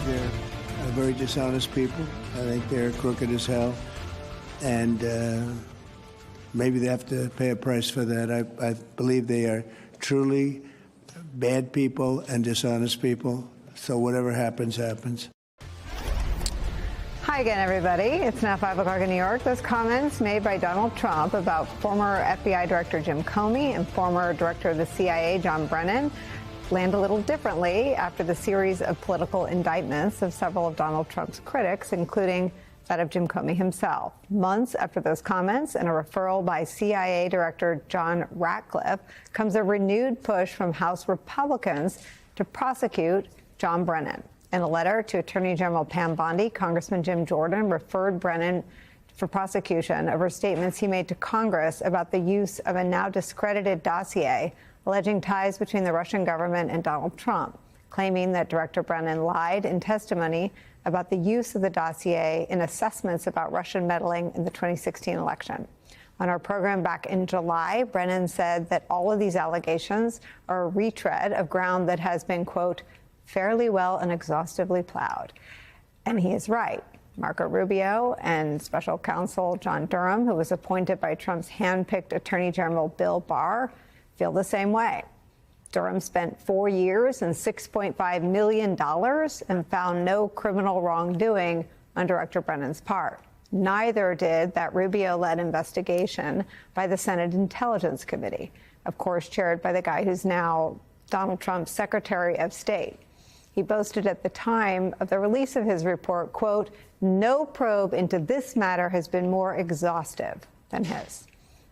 they're very dishonest people. I think they're crooked as hell. And maybe they have to pay a price for that. I believe they are truly bad people and dishonest people. So whatever happens, happens. Hi again, everybody. It's now 5 o'clock in New York. Those comments made by Donald Trump about former FBI Director Jim Comey and former Director of the CIA John Brennan land a little differently after the series of political indictments of several of Donald Trump's critics, including that of Jim Comey himself. Months after those comments and a referral by CIA Director John Ratcliffe comes a renewed push from House Republicans to prosecute John Brennan. In a letter to Attorney General Pam Bondi, Congressman Jim Jordan referred Brennan for prosecution over statements he made to Congress about the use of a now discredited dossier alleging ties between the Russian government and Donald Trump, claiming that Director Brennan lied in testimony about the use of the dossier in assessments about Russian meddling in the 2016 election. On our program back in July, Brennan said that all of these allegations are a retread of ground that has been, quote, fairly well and exhaustively plowed. And he is right. Marco Rubio and Special Counsel John Durham, who was appointed by Trump's hand-picked Attorney General Bill Barr, feel the same way. Durham spent 4 years and $6.5 million and found no criminal wrongdoing on Director Brennan's part. Neither did that Rubio-led investigation by the Senate Intelligence Committee, of course, chaired by the guy who's now Donald Trump's Secretary of State. He boasted at the time of the release of his report, quote, no probe into this matter has been more exhaustive than his.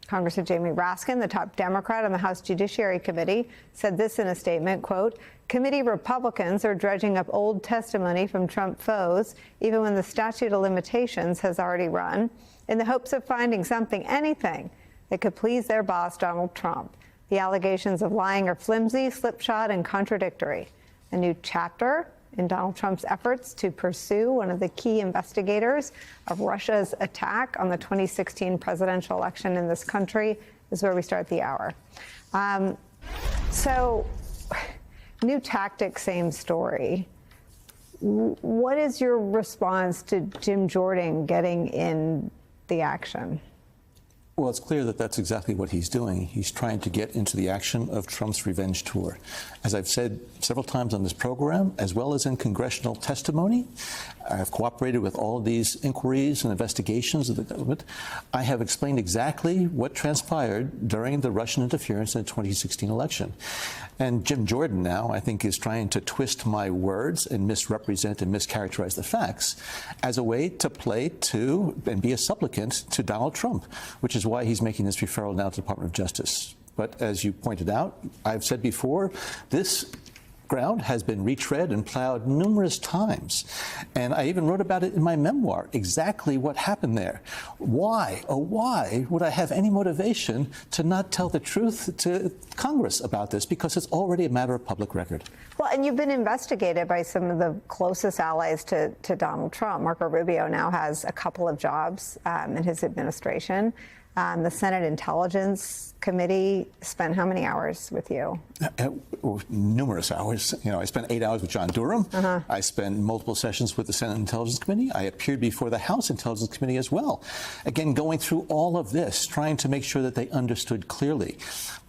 Congressman Jamie Raskin, the top Democrat on the House Judiciary Committee, said this in a statement, quote, committee Republicans are dredging up old testimony from Trump foes, even when the statute of limitations has already run, in the hopes of finding something, anything, that could please their boss, Donald Trump. The allegations of lying are flimsy, slipshod, and contradictory. A new chapter in Donald Trump's efforts to pursue one of the key investigators of Russia's attack on the 2016 presidential election in this country is where we start the hour. So, new tactic, same story. What is your response to Jim Jordan getting in the action? Well, it's clear that that's exactly what he's doing. He's trying to get into the action of Trump's revenge tour. As I've said several times on this program, as well as in congressional testimony, I've cooperated with all of these inquiries and investigations of the government. I have explained exactly what transpired during the Russian interference in the 2016 election. And Jim Jordan now, I think, is trying to twist my words and misrepresent and mischaracterize the facts as a way to play to and be a supplicant to Donald Trump, which is why he's making this referral now to the Department of Justice. But as you pointed out, I've said before, this ground has been retread and plowed numerous times. And I even wrote about it in my memoir, exactly what happened there. Why, oh why, would I have any motivation to not tell the truth to Congress about this? Because it's already a matter of public record. Well, and you've been investigated by some of the closest allies to Donald Trump. Marco Rubio now has a couple of jobs in his administration. The Senate Intelligence Committee spent how many hours with you? Numerous hours. You know, I spent 8 hours with John Durham. I spent multiple sessions with the Senate Intelligence Committee. I appeared before the House Intelligence Committee as well. Again, going through all of this, trying to make sure that they understood clearly.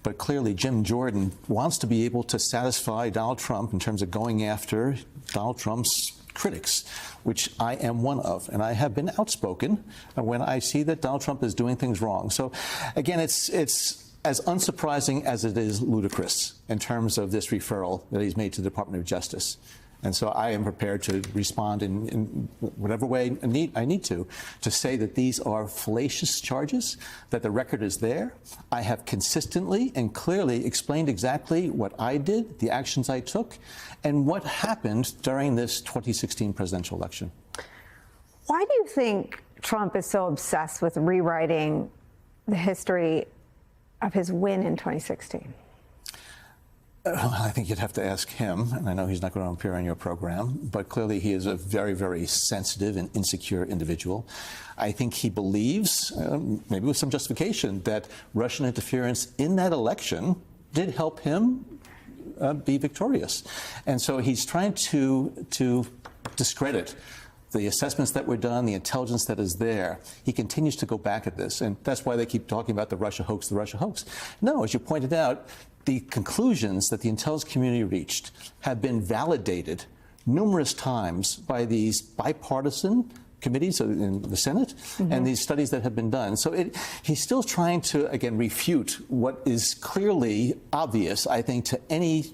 But clearly, Jim Jordan wants to be able to satisfy Donald Trump in terms of going after Donald Trump's critics, which I am one of. And I have been outspoken when I see that Donald Trump is doing things wrong. So, again, it's as unsurprising as it is ludicrous in terms of this referral that he's made to the Department of Justice. And so I am prepared to respond in whatever way I need to say that these are fallacious charges, that the record is there. I have consistently and clearly explained exactly what I did, the actions I took, and what happened during this 2016 presidential election. Why do you think Trump is so obsessed with rewriting the history of his win in 2016? I think you'd have to ask him, and I know he's not going to appear on your program, but clearly he is a very, very sensitive and insecure individual. I think he believes, maybe with some justification, that Russian interference in that election did help him be victorious. And so he's trying to discredit the assessments that were done, the intelligence that is there. He continues to go back at this, and that's why they keep talking about the Russia hoax, the Russia hoax. No, as you pointed out, the conclusions that the intelligence community reached have been validated numerous times by these bipartisan committees in the Senate and these studies that have been done. So he's still trying to, again, refute what is clearly obvious, I think, to any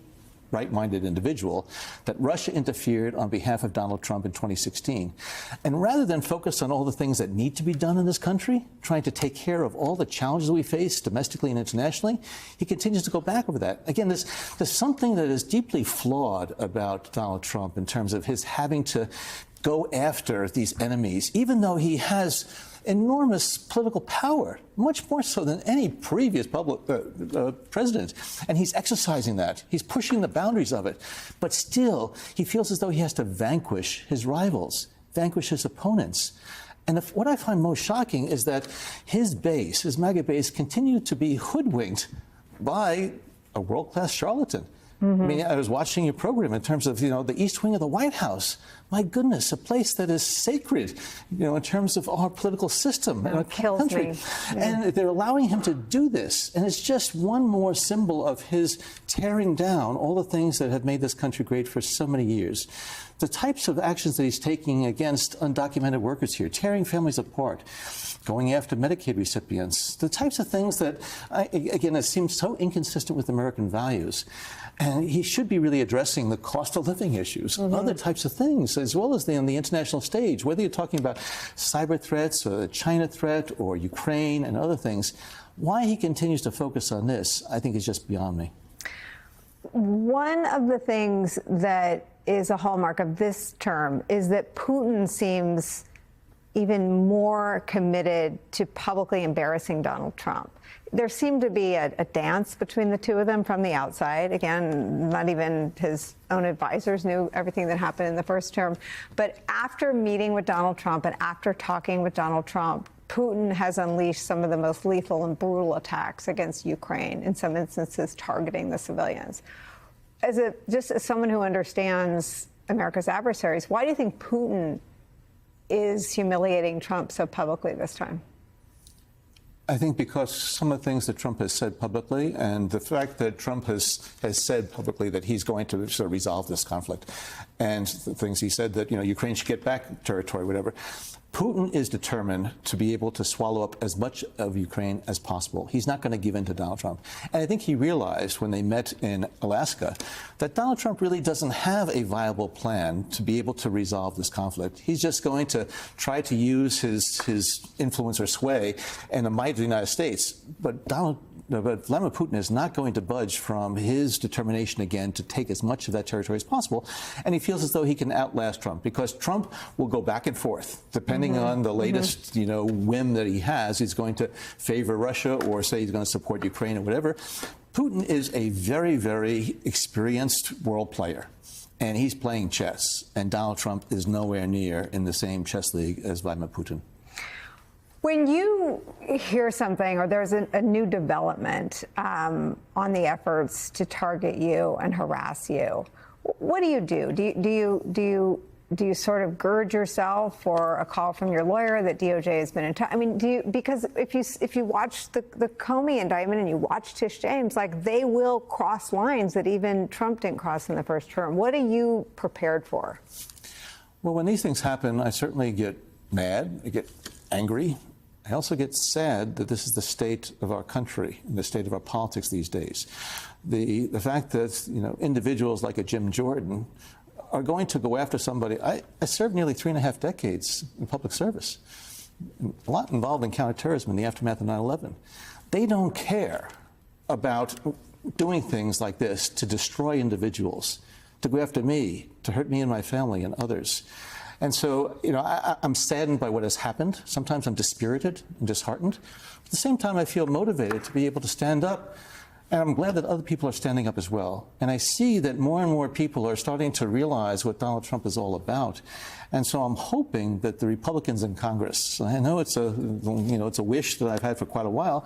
right-minded individual, that Russia interfered on behalf of Donald Trump in 2016. And rather than focus on all the things that need to be done in this country, trying to take care of all the challenges we face domestically and internationally, he continues to go back over that. Again, there's something that is deeply flawed about Donald Trump in terms of his having to go after these enemies, even though he has enormous political power, much more so than any previous president. And he's exercising that. He's pushing the boundaries of it. But still, he feels as though he has to vanquish his rivals, vanquish his opponents. And what I find most shocking is that his base, his MAGA base, continue to be hoodwinked by a world-class charlatan. I mean, I was watching your program in terms of, the East Wing of the White House. My goodness, a place that is sacred, in terms of our political system and our country. Me. Yeah. And they're allowing him to do this. And it's just one more symbol of his tearing down all the things that have made this country great for so many years. The types of actions that he's taking against undocumented workers here, tearing families apart, going after Medicaid recipients, the types of things that, again, it seems so inconsistent with American values. And he should be really addressing the cost of living issues, other types of things, as well as on the international stage, whether you're talking about cyber threats or the China threat or Ukraine and other things. Why he continues to focus on this, I think, is just beyond me. One of the things that is a hallmark of this term is that Putin seems even more committed to publicly embarrassing Donald Trump. There seemed to be a dance between the two of them from the outside. Again, not even his own advisors knew everything that happened in the first term. But after meeting with Donald Trump and after talking with Donald Trump, Putin has unleashed some of the most lethal and brutal attacks against Ukraine, in some instances targeting the civilians. Just as someone who understands America's adversaries, why do you think Putin is humiliating Trump so publicly this time? I think because some of the things that Trump has said publicly, and the fact that Trump has said publicly that he's going to sort of resolve this conflict, and the things he said that, Ukraine should get back territory, whatever. Putin is determined to be able to swallow up as much of Ukraine as possible. He's not going to give in to Donald Trump. And I think he realized when they met in Alaska that Donald Trump really doesn't have a viable plan to be able to resolve this conflict. He's just going to try to use his influence or sway and the might of the United States. But Vladimir Putin is not going to budge from his determination again to take as much of that territory as possible. And he feels as though he can outlast Trump, because Trump will go back and forth, depending on the latest, whim that he has. He's going to favor Russia or say he's going to support Ukraine or whatever. Putin is a very, very experienced world player, and he's playing chess. And Donald Trump is nowhere near in the same chess league as Vladimir Putin. When you hear something or there's a new development on the efforts to target you and harass you, what do you do? Do you sort of gird yourself for a call from your lawyer that DOJ has been in touch? I mean, because if you watch the Comey indictment and you watch Tish James, like, they will cross lines that even Trump didn't cross in the first term. What are you prepared for? Well, when these things happen, I certainly get mad, I get angry. I also get sad that this is the state of our country and the state of our politics these days. The fact that, individuals like a Jim Jordan are going to go after somebody. I served nearly 3.5 decades in public service, a lot involved in counterterrorism in the aftermath of 9/11. They don't care about doing things like this to destroy individuals, to go after me, to hurt me and my family and others. And so, I'm saddened by what has happened. Sometimes I'm dispirited and disheartened. At the same time, I feel motivated to be able to stand up. And I'm glad that other people are standing up as well. And I see that more and more people are starting to realize what Donald Trump is all about. And so I'm hoping that the Republicans in Congress, I know it's a wish that I've had for quite a while,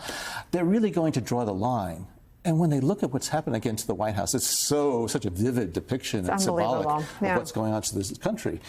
they're really going to draw the line. And when they look at what's happened against the White House, it's such a vivid depiction and symbolic of what's going on to this country.